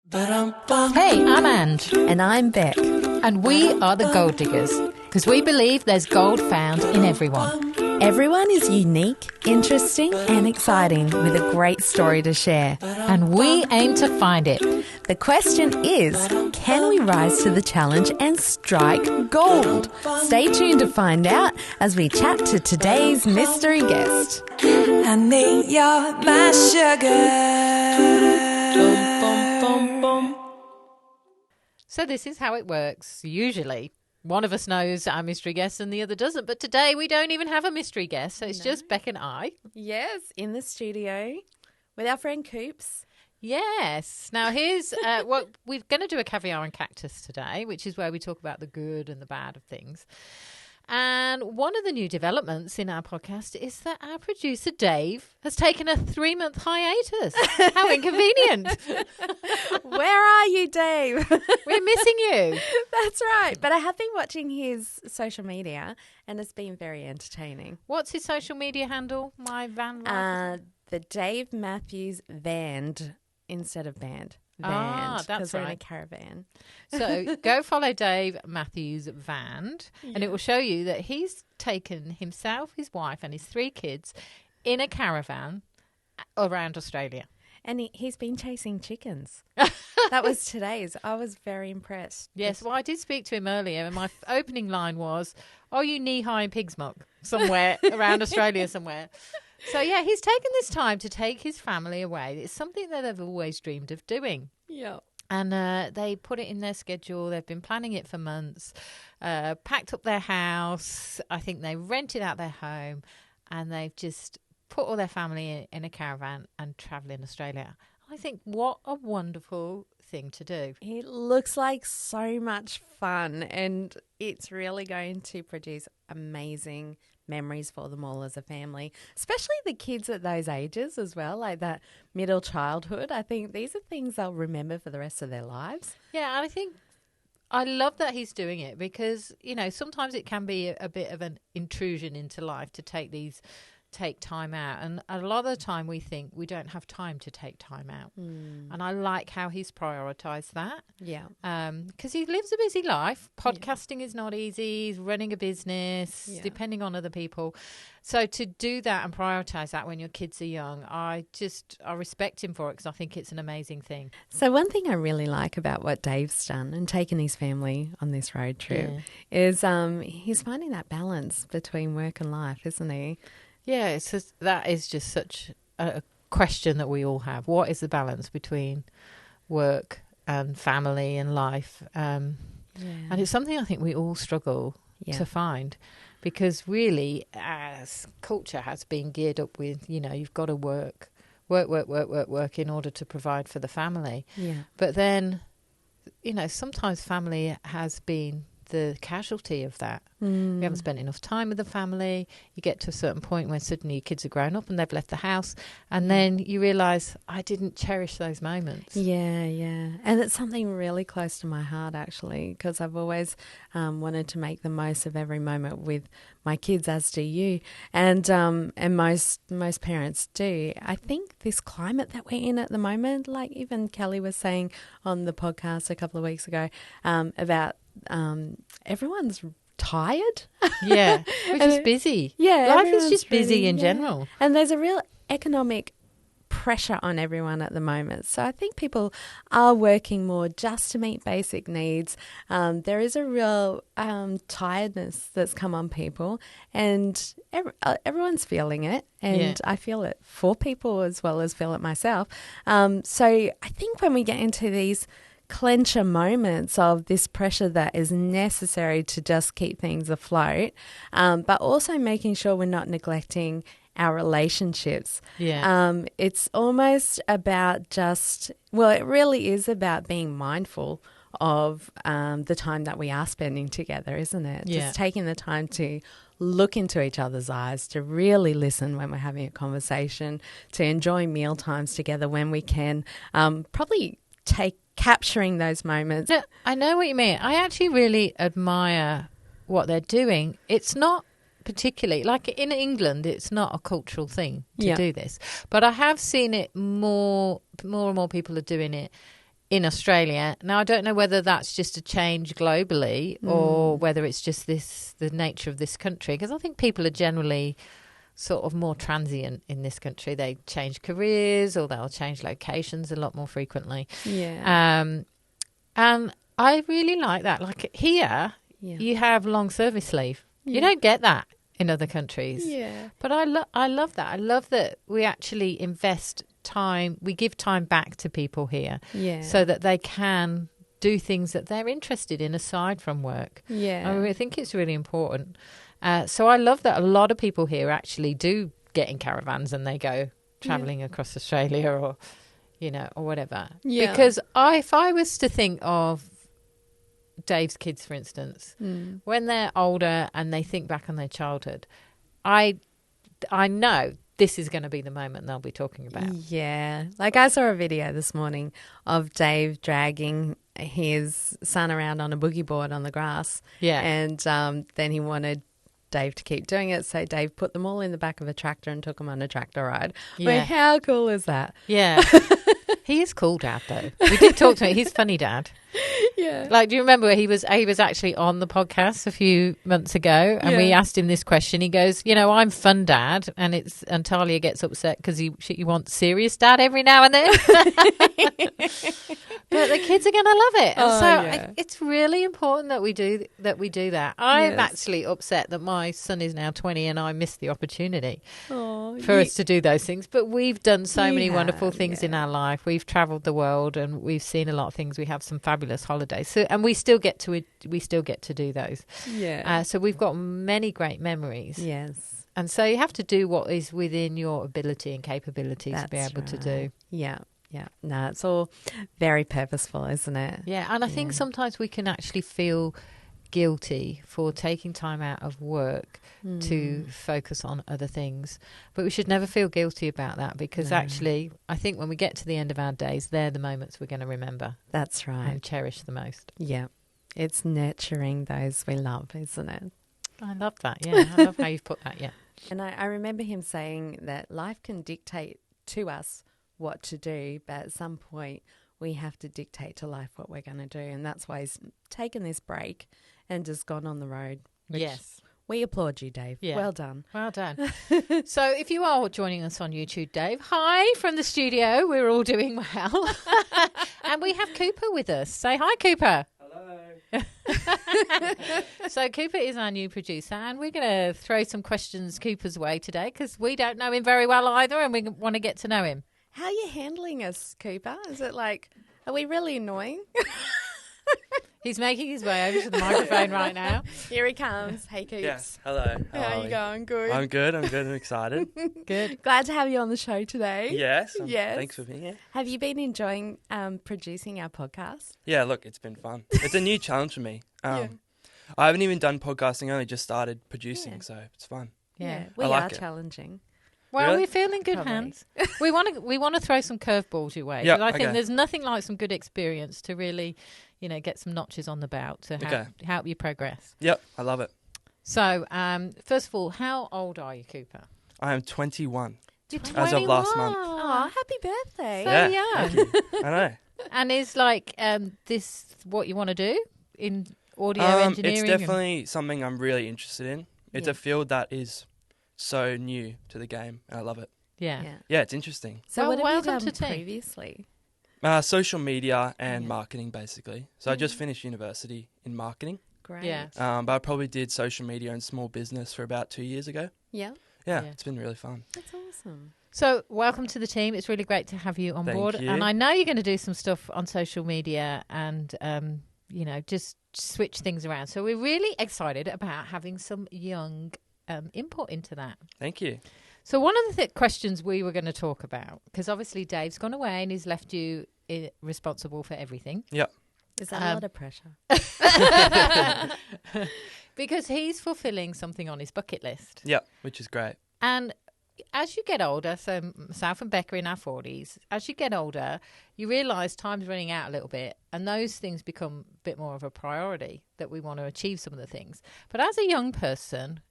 Hey, I'm And. And I'm Beck. And we are the Gold Diggers, because we believe there's gold found in everyone. Everyone is unique, interesting and exciting with a great story to share. And we aim to find it. The question is, can we rise to the challenge and strike gold? Stay tuned to find out as we chat to today's mystery guest. Honey, you're my sugar. So this is how it works. Usually, one of us knows our mystery guest and the other doesn't. But today we don't even have a mystery guest. So it's just Beck and I. Yes, in the studio with our friend Coops. Yes. Now here's what we're going to do: a caviar and cactus today, which is where we talk about the good and the bad of things. And one of the new developments in our podcast is that our producer Dave has taken a 3-month hiatus. How inconvenient. Where are you, Dave? We're missing you. That's right. But I have been watching his social media and it's been very entertaining. What's his social media handle? My van life? The Dave Matthews Band instead of band. That's because we're in a right. caravan. So go follow Dave Matthews Vand, and it will show you that he's taken himself, his wife, and his 3 kids in a caravan around Australia. And he's been chasing chickens. That was today's. I was very impressed. Yes, well, I did speak to him earlier, and my opening line was, "Are you knee-high in pig's muck somewhere around Australia somewhere?" So, yeah, he's taken this time to take his family away. It's something that they've always dreamed of doing. Yeah. And they put it in their schedule. They've been planning it for months, packed up their house. I think they rented out their home, and they've just put all their family in a caravan and travel in Australia. I think what a wonderful thing to do. It looks like so much fun, and it's really going to produce amazing memories for them all as a family, especially the kids at those ages as well, like that middle childhood. I think these are things they'll remember for the rest of their lives. Yeah, and I think I love that he's doing it because, you know, sometimes it can be a bit of an intrusion into life to take time out, and a lot of the time we think we don't have time to take time out, and I like how he's prioritised that. Because he lives a busy life. Podcasting is not easy. He's running a business, depending on other people. So to do that and prioritise that when your kids are young, I respect him for it because I think it's an amazing thing. So one thing I really like about what Dave's done and taken his family on this road trip is he's finding that balance between work and life, isn't he? Yeah, that is just such a question that we all have. What is the balance between work and family and life? And it's something I think we all struggle to find because really, as culture has been geared up with, you know, you've got to work in order to provide for the family. Yeah. But then, you know, sometimes family has been the casualty of that. We haven't spent enough time with the family. You get to a certain point when suddenly your kids are grown up and they've left the house, and then you realise I didn't cherish those moments. Yeah. And it's something really close to my heart, actually, because I've always wanted to make the most of every moment with my kids, as do you, and most parents do. I think this climate that we're in at the moment, like even Kelly was saying on the podcast a couple of weeks ago about everyone's tired. Yeah, we're just busy. Yeah, life is just busy in general. And there's a real economic pressure on everyone at the moment. So I think people are working more just to meet basic needs. There is a real tiredness that's come on people, and everyone's feeling it. And I feel it for people as well as feel it myself. So I think when we get into these clencher moments of this pressure that is necessary to just keep things afloat, but also making sure we're not neglecting our relationships. It's almost about it really is about being mindful of the time that we are spending together, isn't it? Just taking the time to look into each other's eyes, to really listen when we're having a conversation, to enjoy meal times together when we can, probably capturing those moments. No, I know what you mean. I actually really admire what they're doing. It's not particularly, like in England, it's not a cultural thing to do this. But I have seen it more and more people are doing it in Australia. Now, I don't know whether that's just a change globally or whether it's just the nature of this country, because I think people are generally sort of more transient in this country. They change careers or they'll change locations a lot more frequently. Yeah. And I really like that. Like here, you have long service leave. You don't get that in other countries. Yeah. But I love that. I love that we actually invest time. We give time back to people here so that they can do things that they're interested in aside from work. Yeah. I think it's really important. So I love that a lot of people here actually do get in caravans and they go traveling across Australia or, or whatever. Yeah. Because if I was to think of Dave's kids, for instance, when they're older and they think back on their childhood, I know this is going to be the moment they'll be talking about. Yeah. Like I saw a video this morning of Dave dragging his son around on a boogie board on the grass. Yeah. And then he wanted Dave to keep doing it. So Dave put them all in the back of a tractor and took them on a tractor ride. Yeah. I mean, how cool is that? Yeah. He is cool, Dad, though. We did talk to him. He's funny, Dad. Yeah. Like, do you remember he was actually on the podcast a few months ago, and we asked him this question. He goes, I'm fun, Dad, and Talia gets upset because you want serious Dad every now and then. But the kids are going to love it, and it's really important that we do that. I'm actually upset that my son is now 20 and I missed the opportunity for us to do those things. But we've done so many wonderful things in our life. We've travelled the world and we've seen a lot of things. We have some fabulous holidays, and we still get to do those. Yeah. So we've got many great memories. Yes. And so you have to do what is within your ability and capability to be able to do. Yeah. Yeah. No, it's all very purposeful, isn't it? Yeah. And I think sometimes we can actually feel guilty for taking time out of work to focus on other things. But we should never feel guilty about that, because actually I think when we get to the end of our days, they're the moments we're going to remember. That's right. And cherish the most. Yeah. It's nurturing those we love, isn't it? I love that. Yeah. I love how you've put that. Yeah. And I remember him saying that life can dictate to us what to do, but at some point we have to dictate to life what we're going to do. And that's why he's taken this break and just gone on the road. Yes. We applaud you, Dave. Yeah. Well done. Well done. So if you are joining us on YouTube, Dave, hi from the studio. We're all doing well. And we have Cooper with us. Say hi, Cooper. So Cooper is our new producer, and we're going to throw some questions Cooper's way today because we don't know him very well either, and we want to get to know him. How are you handling us, Cooper? Is it like, are we really annoying? He's making his way over to the microphone right now. Here he comes. Hey, Coops. Yes, hello. How are you going? Good. I'm good. I'm excited. Good. Glad to have you on the show today. Yes. Yes. Thanks for being here. Have you been enjoying producing our podcast? Yeah, look, it's been fun. It's a new challenge for me. I haven't even done podcasting. I only just started producing, so it's fun. Yeah. We I like are it. challenging. Well, Really? we're feeling good Probably. hands. We want to throw some curveballs your way. Yeah, 'cause I think okay. there's nothing like some good experience to really, get some notches on the belt to help you progress. Yep, I love it. So, first of all, how old are you, Cooper? I am 21. You're As of last month. Oh, happy birthday. So yeah, young. thank you. I know. And is this what you want to do in audio It's engineering? definitely something I'm really interested in. It's Yeah. a field that is so new to the game, and I love it. Yeah. Yeah, it's interesting. So Well, what have you welcome done to team. previously? Social media and Yeah. marketing, basically. So I just finished university in marketing, Great. Yeah. but I probably did social media and small business for about 2 years ago. Yeah. Yeah, Yeah. it's been really fun. That's awesome. So, welcome to the team. It's really great to have you on Thank board. you. And I know you're going to do some stuff on social media and, just switch things around. So, we're really excited about having some young input into that. Thank you. So, one of the questions we were going to talk about, because obviously Dave's gone away and he's left you responsible for everything. Yep. Is that a lot of pressure? Because he's fulfilling something on his bucket list. Yep, which is great. And as you get older, so myself and Becca in our 40s, as you get older, you realise time's running out a little bit, and those things become a bit more of a priority, that we want to achieve some of the things. But as a young person,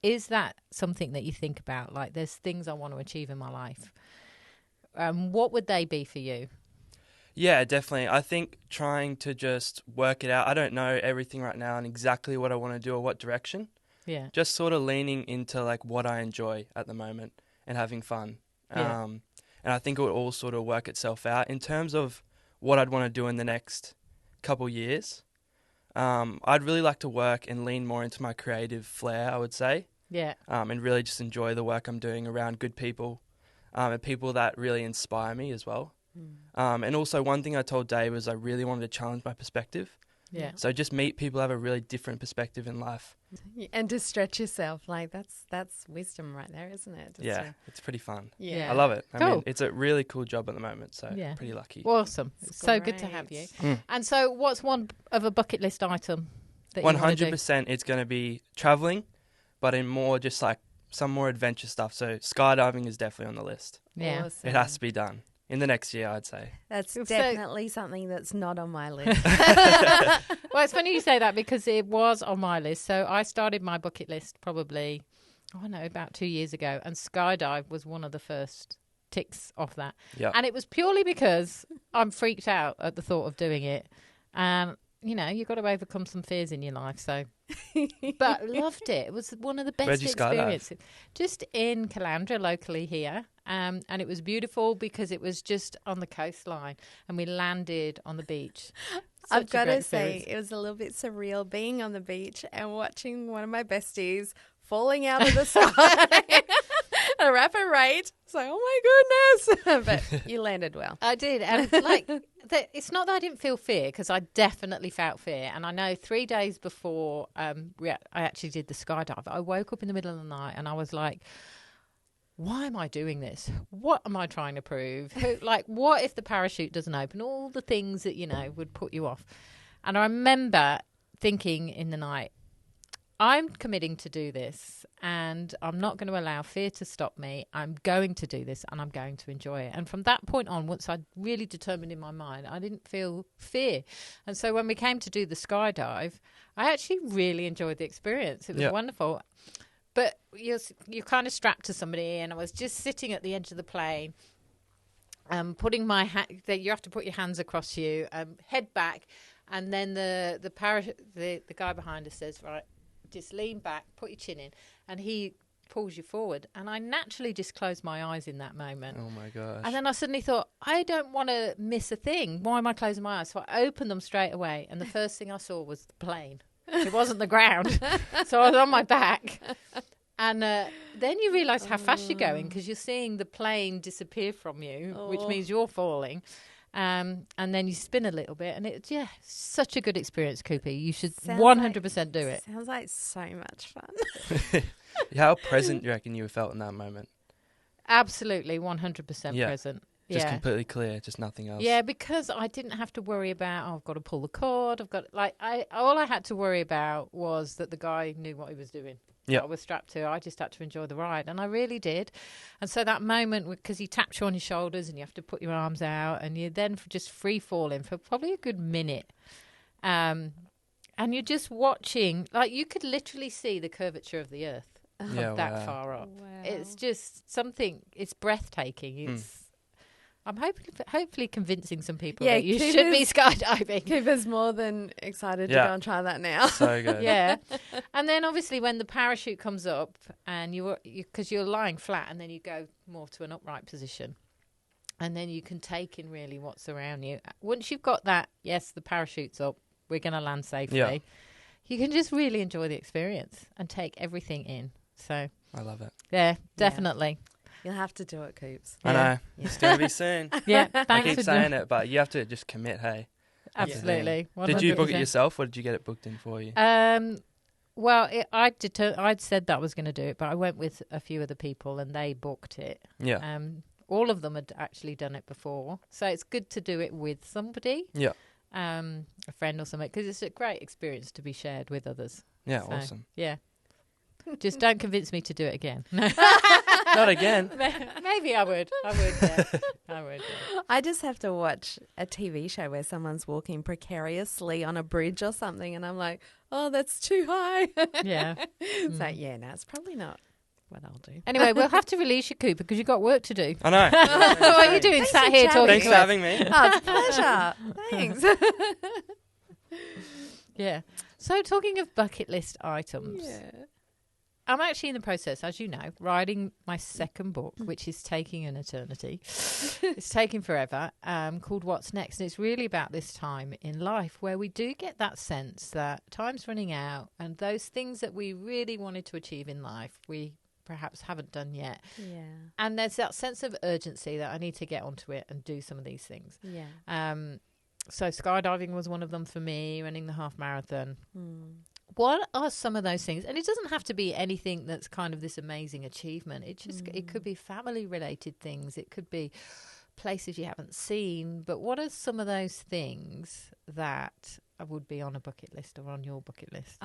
is that something that you think about? Like, there's things I want to achieve in my life. What would they be for you? Yeah, definitely. I think trying to just work it out. I don't know everything right now and exactly what I want to do or what direction. Yeah. Just sort of leaning into like what I enjoy at the moment and having fun. Yeah. And I think it would all sort of work itself out. In terms of what I'd want to do in the next couple years, I'd really like to work and lean more into my creative flair, I would say. Yeah. And really just enjoy the work I'm doing around good people and people that really inspire me as well. And also one thing I told Dave was I really wanted to challenge my perspective. Yeah. So just meet people who have a really different perspective in life. And to stretch yourself, like that's wisdom right there, isn't it? Just It's pretty fun. Yeah. I love it. I Cool. mean, it's a really cool job at the moment, so Yeah. pretty lucky. Awesome. It's so good to have you. And so what's one of a bucket list item that you want to do? 100% it's going to be traveling, but in more just like some more adventure stuff. So skydiving is definitely on the list. Yeah. Awesome. It has to be done in the next year, I'd say. That's So- definitely something that's not on my list. Well, it's funny you say that because it was on my list. So I started my bucket list probably, about 2 years ago. And skydive was one of the first ticks off that. Yeah. And it was purely because I'm freaked out at the thought of doing it. And, you've got to overcome some fears in your life. So, but loved it. It was one of the Where'd best you skydive? experiences. Just in Calandra, locally here. And it was beautiful because it was just on the coastline and we landed on the beach. I've Such a got great to say, experience. it was a little bit surreal being on the beach and watching one of my besties falling out of the sky at a rapid rate. It's like, oh my goodness. But you landed well. I did. And it's not that I didn't feel fear because I definitely felt fear. And I know 3 days before I actually did the skydive, I woke up in the middle of the night and I was like, why am I doing this? What am I trying to prove? What if the parachute doesn't open? All the things that, would put you off. And I remember thinking in the night, I'm committing to do this and I'm not going to allow fear to stop me. I'm going to do this and I'm going to enjoy it. And from that point on, once I really determined in my mind, I didn't feel fear. And so when we came to do the skydive, I actually really enjoyed the experience. It was wonderful. But you're kind of strapped to somebody, and I was just sitting at the edge of the plane, putting my you have to put your hands across you, head back, and then the guy behind us says, right, just lean back, put your chin in, and he pulls you forward. And I naturally just closed my eyes in that moment. Oh my gosh. And then I suddenly thought, I don't want to miss a thing. Why am I closing my eyes? So I opened them straight away, and the first thing I saw was the plane. It wasn't the ground. So I was on my back. And then you realise how fast you're going because you're seeing the plane disappear from you, which means you're falling. And then you spin a little bit. And it's, such a good experience, Cooper. You should 100% do it. Sounds like so much fun. How present do you reckon you felt in that moment? Absolutely, 100% present. Just completely clear, just nothing else. Yeah, because I didn't have to worry about, I've got to pull the cord. All I had to worry about was that the guy knew what he was doing. Yeah. I was strapped to. I just had to enjoy the ride, and I really did. And so that moment, because he taps you on your shoulders and you have to put your arms out, and you're then just free falling for probably a good minute. And you're just watching, you could literally see the curvature of the earth that far up. Wow. It's just something, it's breathtaking. I'm hopefully convincing some people that you should be skydiving. Cooper's more than excited to go and try that now. So good. Yeah. And then obviously when the parachute comes up and because you're lying flat and then you go more to an upright position and then you can take in really what's around you. Once you've got that, yes, the parachute's up, we're going to land safely. Yeah. You can just really enjoy the experience and take everything in. So I love it. Yeah, definitely. Yeah. You'll have to do it, Coops. I know. It's going to be soon. Yeah, thanks I keep for saying it, but you have to just commit, hey. Absolutely. 100%. Did you book it yourself or did you get it booked in for you? Well, I'd said that I was going to do it, but I went with a few other people and they booked it. Yeah. All of them had actually done it before. So it's good to do it with somebody. Yeah. A friend or something, because it's a great experience to be shared with others. Yeah, awesome. Yeah. Just don't convince me to do it again. Not again. Maybe I would. Yeah. I would. Yeah. I just have to watch a TV show where someone's walking precariously on a bridge or something, and I'm like, oh, that's too high. Yeah. It's like, no, it's probably not what I'll do. Anyway, we'll have to release you, Cooper, because you've got work to do. I know. What are you doing Thanks sat for here chatting. talking Thanks to for us? having me. Oh, it's a pleasure. Thanks. Yeah. So talking of bucket list items, I'm actually in the process, as you know, writing my second book, which is taking an eternity. It's taking forever, called What's Next. And it's really about this time in life where we do get that sense that time's running out and those things that we really wanted to achieve in life, we perhaps haven't done yet. Yeah. And there's that sense of urgency that I need to get onto it and do some of these things. Yeah. So skydiving was one of them for me, running the half marathon. What are some of those things? And it doesn't have to be anything that's kind of this amazing achievement. It could be family related things. It could be places you haven't seen. But what are some of those things that would be on a bucket list or on your bucket list?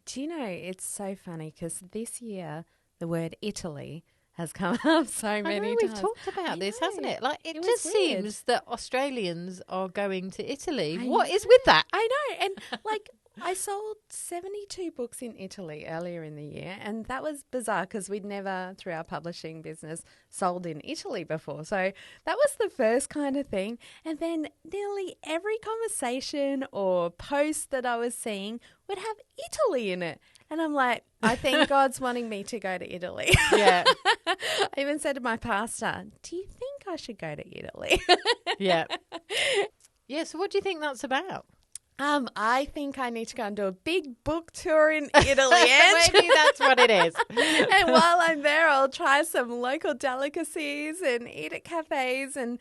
Do you know, it's so funny because this year the word Italy has come up so many times. We've talked about this, hasn't it? Like it was just weird. seems that Australians are going to Italy. I What know. is with that? I know. And like I sold 72 books in Italy earlier in the year. And that was bizarre because we'd never, through our publishing business, sold in Italy before. So that was the first kind of thing. And then nearly every conversation or post that I was seeing would have Italy in it. And I'm like, I think God's wanting me to go to Italy. Yeah. I even said to my pastor, do you think I should go to Italy? Yeah. Yeah, so what do you think that's about? I think I need to go and do a big book tour in Italy. Ange. Maybe that's what it is. And while I'm there, I'll try some local delicacies and eat at cafes and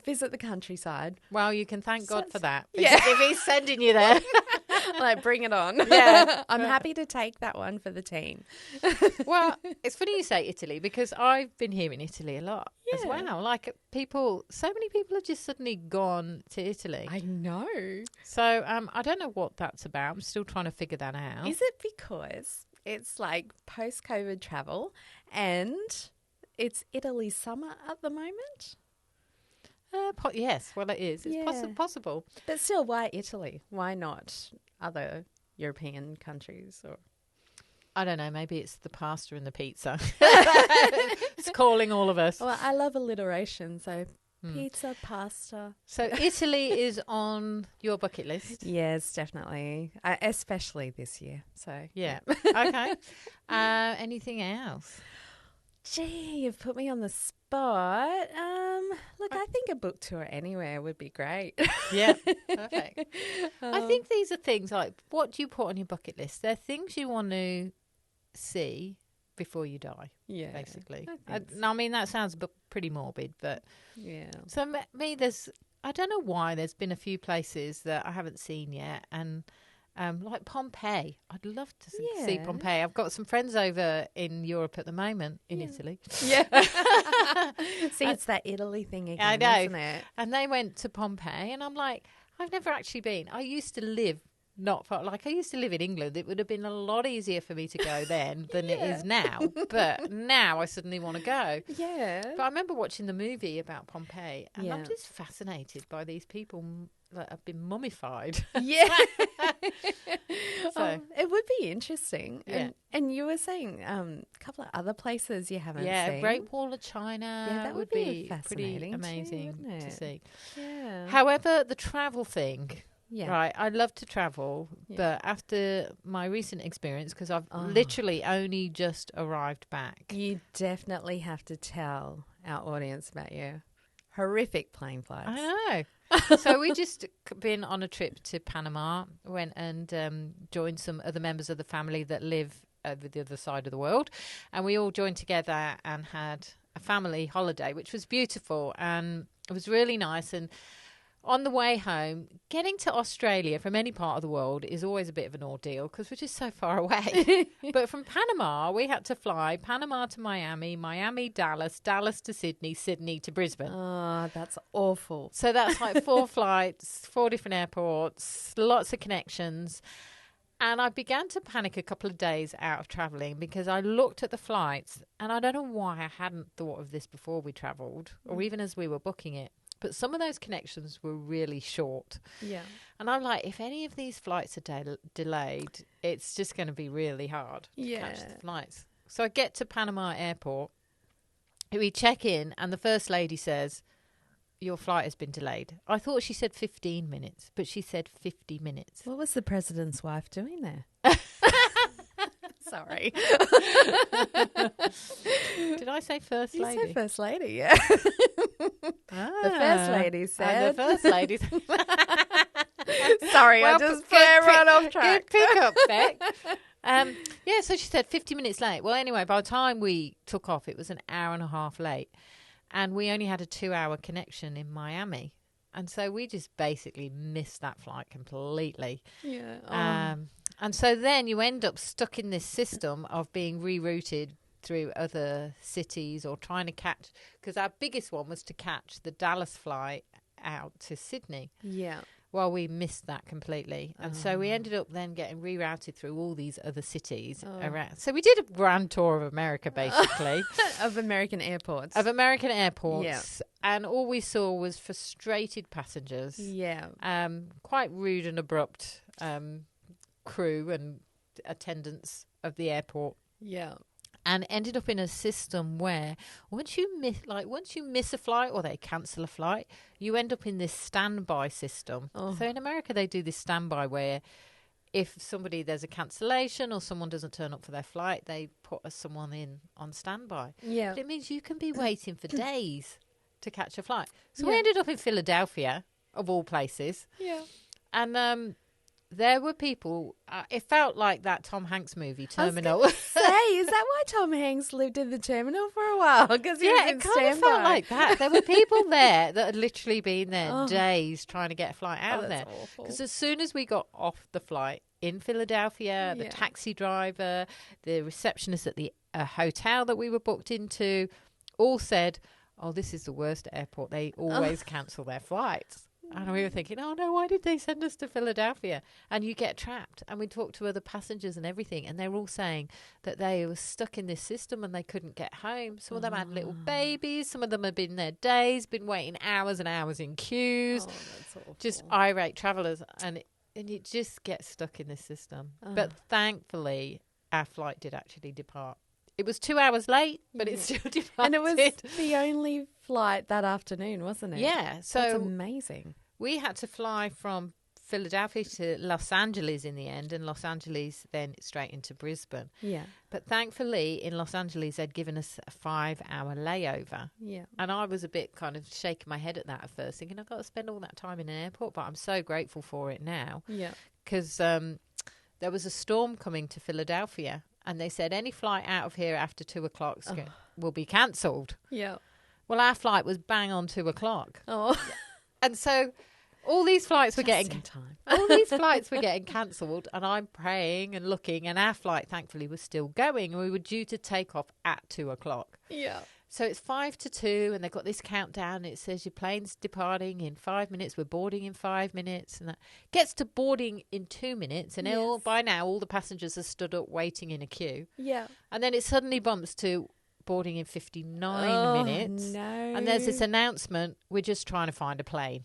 visit the countryside. Well, you can thank God for that. Yeah. Because if he's sending you there. Like, bring it on. Yeah. I'm happy to take that one for the team. Well, it's funny you say Italy because I've been here in Italy a lot as Yeah. well. Like so many people have just suddenly gone to Italy. I know. So I don't know what that's about. I'm still trying to figure that out. Is it because it's like post-COVID travel and it's Italy summer at the moment? Yes, well, it is. It's Yeah. possible. But still, why Italy? Why not other European countries? Or I don't know. Maybe it's the pasta and the pizza. It's calling all of us. Well, I love alliteration, so pizza, pasta. So Italy is on your bucket list. Yes, definitely. Especially this year. So Yeah. Okay. Anything else? Gee, you've put me on the spot. Look, I think a book tour anywhere would be great. Yeah. Perfect. I think these are things like, what do you put on your bucket list? They're things you want to see before you die, Yeah, basically. I think I mean, that sounds pretty morbid, but yeah. so me, I don't know why there's been a few places that I haven't seen yet, and like Pompeii. I'd love to see Yeah. Pompeii. I've got some friends over in Europe at the moment, in Italy. Yeah. See, it's that Italy thing again, I know. isn't it? And they went to Pompeii, and I'm like, I've never actually been. I used to live not far, like I used to live in England. It would have been a lot easier for me to go then than it is now. But now I suddenly want to go. Yeah. But I remember watching the movie about Pompeii, and I'm Yeah. just fascinated by these people that have been mummified. Yeah. So- it would be interesting. Yeah. And you were saying a couple of other places you haven't Yeah, seen. Great Wall of China. Yeah, that would pretty be fascinating too, amazing wouldn't to it? see. Yeah. However, the travel thing. Yeah. Right, I love to travel, Yeah. but after my recent experience, because I've Oh. literally only just arrived back. You definitely have to tell our audience about your horrific plane flights. I know. So we just been on a trip to Panama, went and joined some other members of the family that live over the other side of the world, and we all joined together and had a family holiday, which was beautiful, and it was really nice. And on the way home, getting to Australia from any part of the world is always a bit of an ordeal because we're just so far away. But from Panama, we had to fly Panama to Miami, Miami, Dallas, Dallas to Sydney, Sydney to Brisbane. Oh, that's awful. So that's like 4 flights, 4 different airports, lots of connections. And I began to panic a couple of days out of travelling because I looked at the flights and I don't know why I hadn't thought of this before we travelled or even as we were booking it. But some of those connections were really short. Yeah. And I'm like, if any of these flights are delayed, it's just going to be really hard to catch the flights. So I get to Panama Airport. We check in, and the first lady says, your flight has been delayed. I thought she said 15 minutes, but she said 50 minutes. What was the president's wife doing there? Sorry. Did I say first lady? You said first lady, yeah. The first lady said. The first lady. Sorry, Well, I just put it right off track. Good pick up, Beck. Yeah, so she said 50 minutes late. Well, anyway, by the time we took off, it was an hour and a half late. And we only had a 2-hour connection in Miami. And so we just basically missed that flight completely. Yeah. And so then you end up stuck in this system of being rerouted through other cities or trying to catch, because our biggest one was to catch the Dallas flight out to Sydney. Yeah. Well, we missed that completely. And so we ended up then getting rerouted through all these other cities around. So we did a grand tour of America, basically. Of American airports. Yeah. And all we saw was frustrated passengers. Yeah. Quite rude and abrupt crew and attendants of the airport. Yeah. And ended up in a system where once you miss a flight or they cancel a flight, you end up in this standby system. So in America, they do this standby where if there's a cancellation or someone doesn't turn up for their flight, they put someone in on standby. Yeah. But it means you can be waiting for days to catch a flight. So we ended up in Philadelphia, of all places. Yeah. And there were people, it felt like that Tom Hanks movie, Terminal. I was gonna say, is that why Tom Hanks lived in the terminal for a while? Because it kind of felt like that. There were people there that had literally been there days trying to get a flight out of there. Because as soon as we got off the flight in Philadelphia, the taxi driver, the receptionist at the hotel that we were booked into, all said, oh, this is the worst airport. They always cancel their flights. And we were thinking, oh, no, why did they send us to Philadelphia? And you get trapped. And we talked to other passengers and everything. And they were all saying that they were stuck in this system and they couldn't get home. Some of them had little babies. Some of them had been there days, been waiting hours and hours in queues. That's awful. Just irate travellers. And you just get stuck in this system. But thankfully, our flight did actually depart. It was 2 hours late, but it still departed. And it was the only flight that afternoon, wasn't it? Yeah. So that's amazing. We had to fly from Philadelphia to Los Angeles in the end, and Los Angeles then straight into Brisbane. Yeah. But thankfully, in Los Angeles, they'd given us a 5-hour layover. Yeah. And I was a bit kind of shaking my head at that at first, thinking I've got to spend all that time in an airport, but I'm so grateful for it now. Yeah. Because there was a storm coming to Philadelphia, and they said any flight out of here after 2 o'clock will be cancelled. Yeah. Well, our flight was bang on 2 o'clock. Oh. And so all these flights were Just getting in time. all these flights were getting cancelled, and I'm praying and looking, and our flight thankfully was still going, and we were due to take off at 2 o'clock. Yeah. So it's 5 to 2, and they've got this countdown. And it says your plane's departing in 5 minutes. We're boarding in 5 minutes, and that gets to boarding in 2 minutes. And by now, all the passengers are stood up waiting in a queue. Yeah. And then it suddenly bumps to boarding in 59 minutes. No. And there's this announcement: we're just trying to find a plane.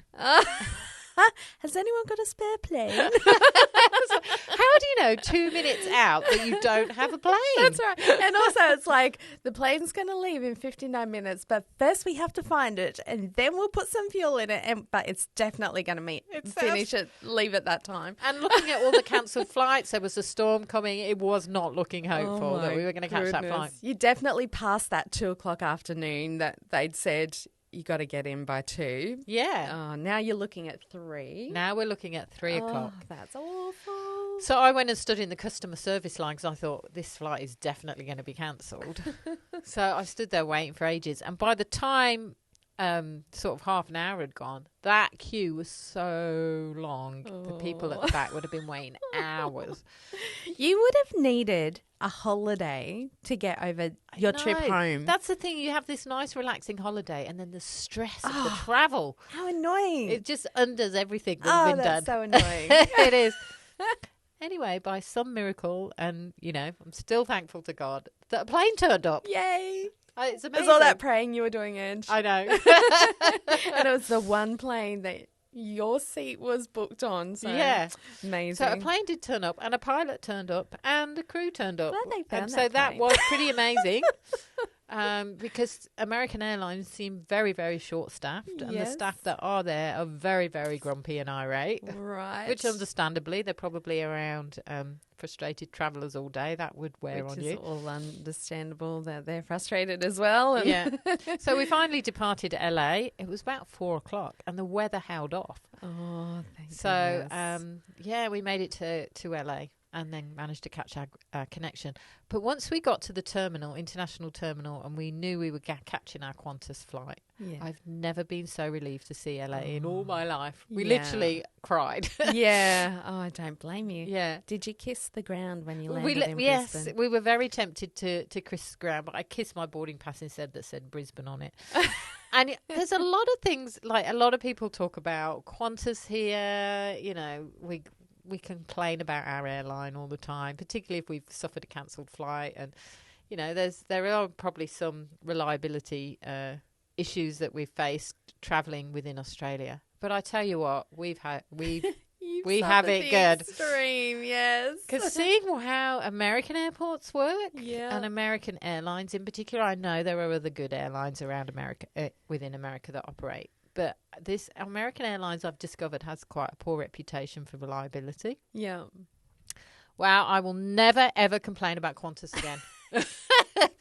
Has anyone got a spare plane? How do you know 2 minutes out that you don't have a plane? That's right. And also it's like the plane's going to leave in 59 minutes, but first we have to find it and then we'll put some fuel in it. But it's definitely going to leave at that time. And looking at all the cancelled flights, there was a storm coming. It was not looking hopeful that we were going to catch that flight. You definitely passed that 2 o'clock afternoon that they'd said you got to get in by 2. Yeah. Oh, now you're looking at 3. Now we're looking at 3 o'clock. That's awful. So I went and stood in the customer service line because I thought this flight is definitely going to be cancelled. So I stood there waiting for ages. And by the time sort of half an hour had gone, that queue was so long. The people at the back would have been waiting hours. You would have needed a holiday to get over your trip home. That's the thing. You have this nice, relaxing holiday, and then the stress of the travel. How annoying. It just undoes everything that's been done. Oh, that's so annoying. It is. Anyway, by some miracle, and, I'm still thankful to God that a plane turned up. Yay. It's amazing. There's all that praying you were doing, Ange. I know. And it was the one plane that your seat was booked on. So Yeah. amazing. So a plane did turn up, and a pilot turned up, and the crew turned up. Glad they found and that so that plane. was pretty amazing. Because American Airlines seem very, very short-staffed, and the Yes. staff that are there are very, very grumpy and irate. Right. Which, understandably, they're probably around frustrated travellers all day. That would wear Which on is you. all understandable that they're frustrated as well. And Yeah. So we finally departed LA. It was about 4:00, and the weather held off. Oh, thank So, goodness. we made it to LA and then managed to catch our connection. But once we got to the terminal, international terminal, and we knew we were catching our Qantas flight, Yeah. I've never been so relieved to see LA in all my life. We Yeah. literally cried. Yeah. Oh, I don't blame you. Yeah. Did you kiss the ground when you landed in Yes, Brisbane? we were very tempted to kiss the ground, but I kissed my boarding pass instead that said Brisbane on it. And there's a lot of things, like a lot of people talk about Qantas here. You know, we complain about our airline all the time, particularly if we've suffered a cancelled flight. And, you know, there are probably some reliability issues that we've faced travelling within Australia. But I tell you what, we have suffered it the good. Extreme, yes. Because seeing how American airports work, Yeah. and American airlines in particular, I know there are other good airlines around America, within America that operate. But this American Airlines, I've discovered, has quite a poor reputation for reliability. Yeah. Wow, I will never, ever complain about Qantas again.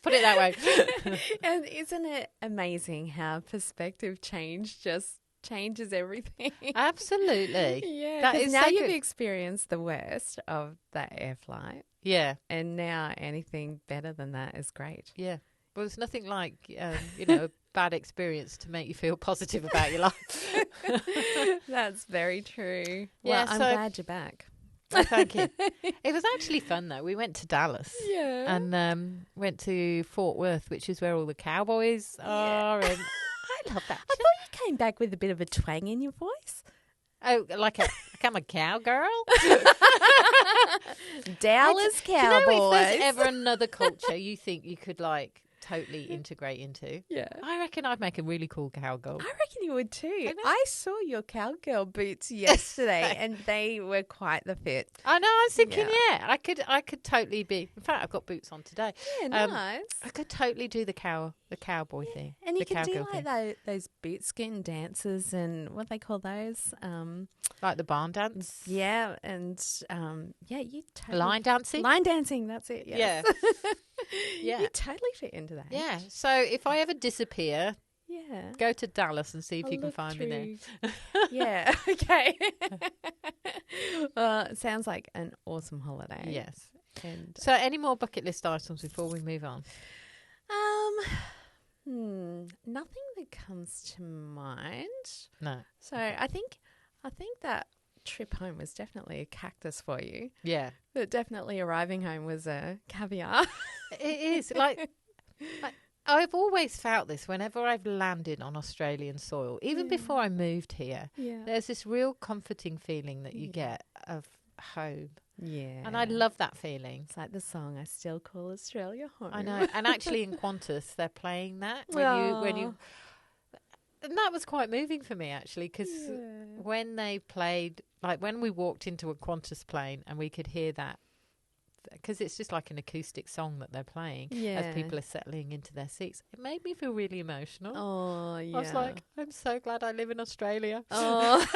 Put it that way. And isn't it amazing how perspective change just changes everything? Absolutely. Yeah, That 'cause is now so you've good. experienced the worst of that air flight, Yeah, and now anything better than that is great. yeah. Well, there's nothing like, a bad experience to make you feel positive about your life. That's very true. Yeah, Well, I'm so- glad you're back. Oh, thank you. It was actually fun, though. We went to Dallas. Yeah. And went to Fort Worth, which is where all the cowboys are. And I love that. I thought you came back with a bit of a twang in your voice. Oh, like I'm a cowgirl? Dallas Do you know Cowboys. if there's ever another culture you think you could like totally integrate into? Yeah. I reckon I'd make a really cool cowgirl. I reckon you would too. know. I saw your cowgirl boots yesterday and they were quite the fit. I know. I was thinking, Yeah. I could totally be. In fact, I've got boots on today. Yeah, nice. I could totally do the cowboy thing. And you the can do cowgirl like thing. those boot skin dances and what they call those. Like the barn dance. Yeah, and you totally Line dancing. line dancing. That's it. Yes. Yeah. Yeah. You totally fit into that. Yeah. So if I ever disappear, Yeah. go to Dallas and see if I'll you can look find me there. through- Yeah. Okay. Well, it sounds like an awesome holiday. Yes. And So any more bucket list items before we move on? nothing that comes to mind. No. So I think that trip home was definitely a cactus for you. Yeah. But definitely arriving home was a caviar. It is. Like I've always felt this whenever I've landed on Australian soil, even before I moved here. Yeah. There's this real comforting feeling that you get of home. Yeah. And I love that feeling. It's like the song I Still Call Australia Home. I know. And actually in Qantas, they're playing that when you and that was quite moving for me, actually, because when they played, like when we walked into a Qantas plane and we could hear that, because it's just like an acoustic song that they're playing as people are settling into their seats. It made me feel really emotional. Oh, yeah. I was like, I'm so glad I live in Australia. oh,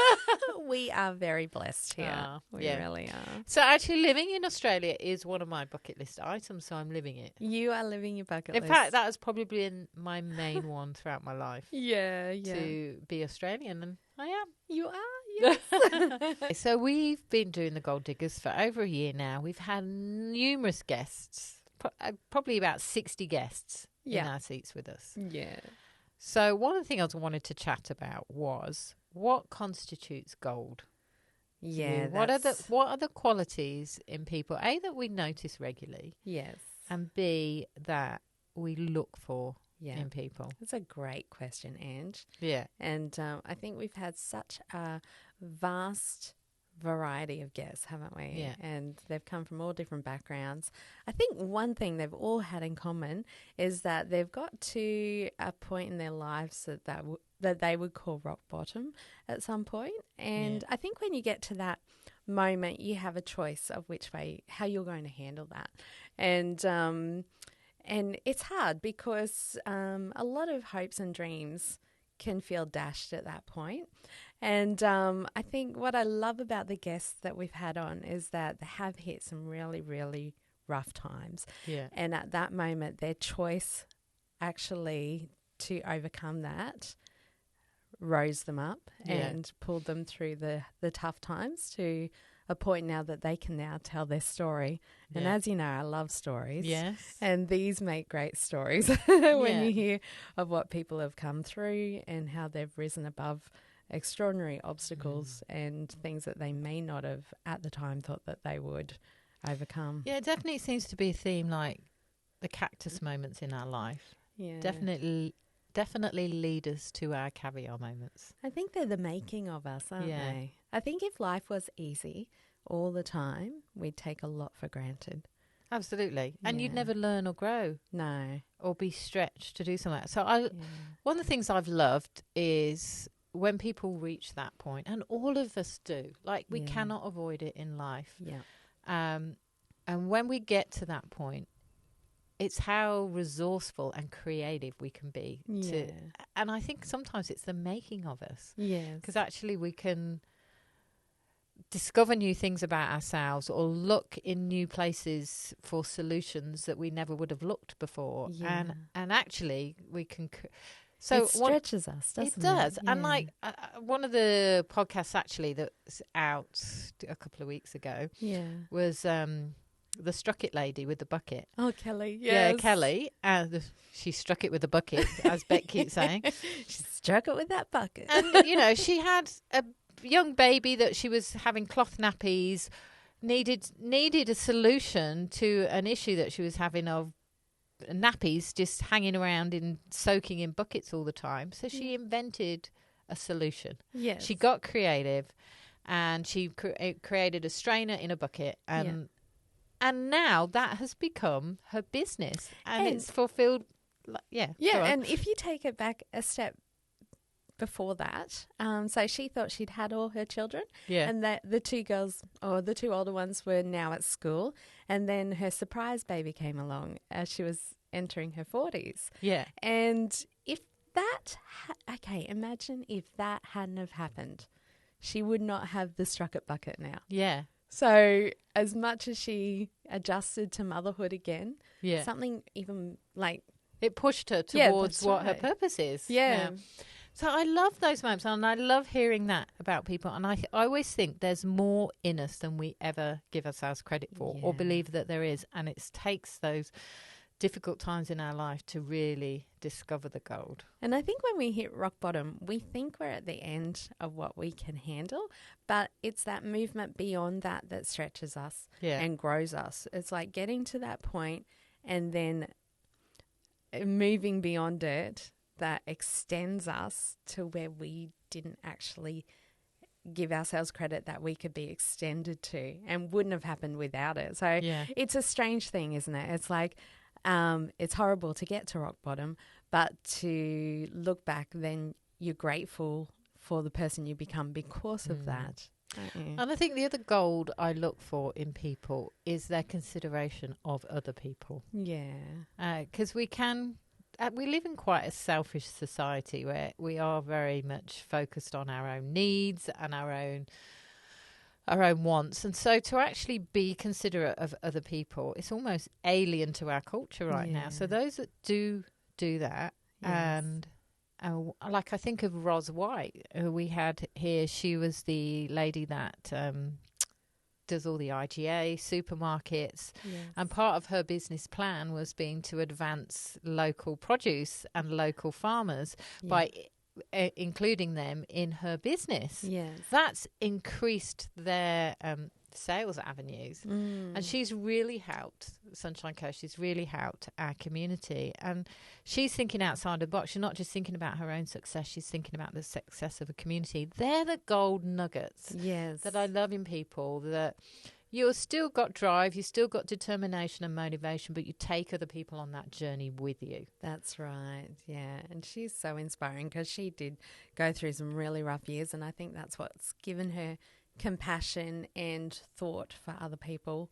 we are very blessed here. Ah, We yeah. really are. So actually living in Australia is one of my bucket list items, so I'm living it. You are living your bucket In list. fact, that has probably been my main one throughout my life, yeah. to be Australian, and I am. You are, yes. So we've been doing the Gold Diggers for over a year now. We've had numerous guests, probably about 60 guests in our seats with us. Yeah. So one of the things I wanted to chat about was what constitutes gold. to Yeah. you? What are the qualities in people, A, that we notice regularly, Yes. and B, that we look for Yeah. in people? That's a great question, Ange. Yeah. And I think we've had such a vast variety of guests, haven't we? Yeah. And they've come from all different backgrounds. I think one thing they've all had in common is that they've got to a point in their lives that that they would call rock bottom at some point. And Yeah. I think when you get to that moment, you have a choice of which way, how you're going to handle that. And it's hard because a lot of hopes and dreams can feel dashed at that point. And I think what I love about the guests that we've had on is that they have hit some really, really rough times. Yeah. And at that moment, their choice actually to overcome that rose them up and pulled them through the tough times to a point now that they can now tell their story. And as you know, I love stories. Yes. And these make great stories when you hear of what people have come through and how they've risen above extraordinary obstacles and things that they may not have at the time thought that they would overcome. Yeah, it definitely seems to be a theme, like the cactus moments in our life. Yeah. Definitely lead us to our caviar moments. I think they're the making of us, aren't Yeah. they? I think if life was easy all the time, we'd take a lot for granted. Absolutely. And you'd Yeah. never learn or grow No. or be stretched to do something. So one of the things I've loved is when people reach that point, and all of us do, like we cannot avoid it in life. Yeah. And when we get to that point, it's how resourceful and creative we can be. And I think sometimes it's the making of us. Yes. Because actually we can discover new things about ourselves or look in new places for solutions that we never would have looked before. Yeah. And actually we can... So it stretches us, doesn't it? It does. Yeah. And like one of the podcasts actually that's out a couple of weeks ago was... the struck it lady with the bucket. Oh, Kelly. Yeah, Yes. Kelly. She struck it with a bucket, as Beck keeps saying. She struck it with that bucket. And, you know, she had a young baby that she was having cloth nappies, needed a solution to an issue that she was having of nappies just hanging around in soaking in buckets all the time. So she invented a solution. Yes. She got creative and she created a strainer in a bucket and now that has become her business and it's fulfilled. Yeah. And if you take it back a step before that, so she thought she'd had all her children. Yeah. And that the two girls, or the two older ones, were now at school. And then her surprise baby came along as she was entering her 40s. Yeah. And if that, imagine if that hadn't have happened, she would not have the struck it bucket now. Yeah. So as much as she adjusted to motherhood again, something even like... It pushed her towards that's what her right. purpose is. Yeah. So I love those moments and I love hearing that about people. And I always think there's more in us than we ever give ourselves credit for or believe that there is. And it takes those difficult times in our life to really discover the gold. And I think when we hit rock bottom, we think we're at the end of what we can handle, but it's that movement beyond that that stretches us and grows us. It's like getting to that point and then moving beyond it that extends us to where we didn't actually give ourselves credit that we could be extended to and wouldn't have happened without it. So it's a strange thing, isn't it? It's like, it's horrible to get to rock bottom, but to look back, then you're grateful for the person you become because of that. And I think the other gold I look for in people is their consideration of other people. Yeah. Because we live in quite a selfish society where we are very much focused on our own needs and our own wants. And so to actually be considerate of other people, it's almost alien to our culture right now. So those that do that, and like I think of Ros White, who we had here. She was the lady that does all the IGA supermarkets. And part of her business plan was being to advance local produce and local farmers by including them in her business. That's increased their sales avenues. And she's really helped Sunshine Coast. She's really helped our community. And she's thinking outside the box. She's not just thinking about her own success. She's thinking about the success of a community. They're the gold nuggets that I love in people that, you've still got drive, you've still got determination and motivation, but you take other people on that journey with you. That's right, yeah. And she's so inspiring because she did go through some really rough years, and I think that's what's given her compassion and thought for other people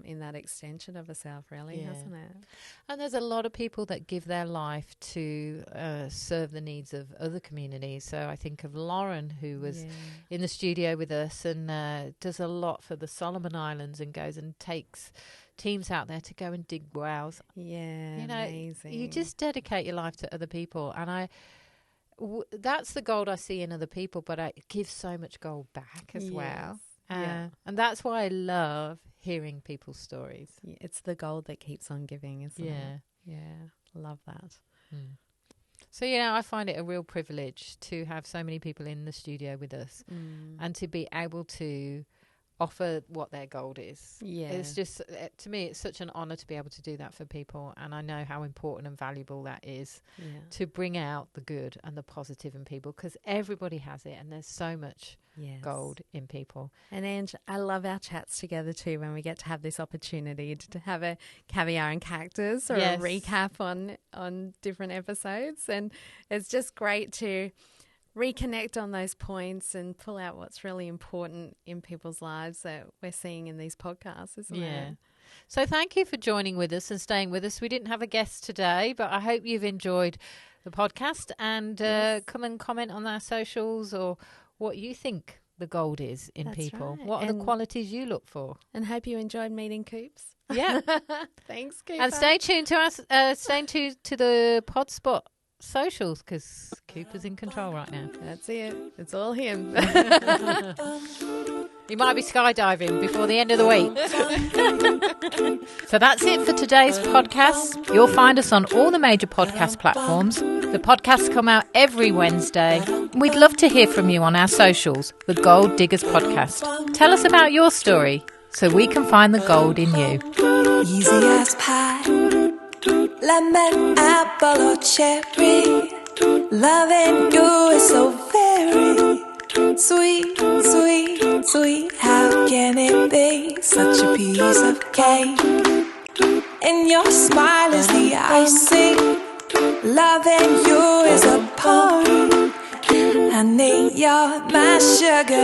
in that extension of herself, really, hasn't it? And there's a lot of people that give their life to serve the needs of other communities. So I think of Lauren, who was in the studio with us and does a lot for the Solomon Islands and goes and takes teams out there to go and dig wells. Yeah, you know, amazing. You just dedicate your life to other people. And that's the gold I see in other people, but it gives so much gold back as well. And that's why I love hearing people's stories. Yeah, it's the gold that keeps on giving, isn't it? Yeah, love that. So, I find it a real privilege to have so many people in the studio with us and to be able to offer what their gold is. Yeah. It's just, to me, it's such an honour to be able to do that for people. And I know how important and valuable that is to bring out the good and the positive in people, because everybody has it and there's so much gold in people. And Ange, I love our chats together too when we get to have this opportunity to have a caviar and cactus or a recap on different episodes. And it's just great to reconnect on those points and pull out what's really important in people's lives that we're seeing in these podcasts, isn't it? So thank you for joining with us and staying with us. We didn't have a guest today, but I hope you've enjoyed the podcast and come and comment on our socials or what you think the gold is in people. Right. What are the qualities you look for? And hope you enjoyed meeting Coops. Yeah. Thanks, Cooper. And stay tuned to us. Stay tuned to the Podspot socials, because Cooper's in control right now. That's it. It's all him. He might be skydiving before the end of the week. So that's it for today's podcast. You'll find us on all the major podcast platforms. The podcasts come out every Wednesday. We'd love to hear from you on our socials, the Gold Diggers Podcast. Tell us about your story so we can find the gold in you. Easy as pie, lemon, apple or cherry. Loving you is so very sweet, sweet, sweet. How can it be such a piece of cake? And your smile is the icing. Loving you is a poem. Honey, you're my sugar.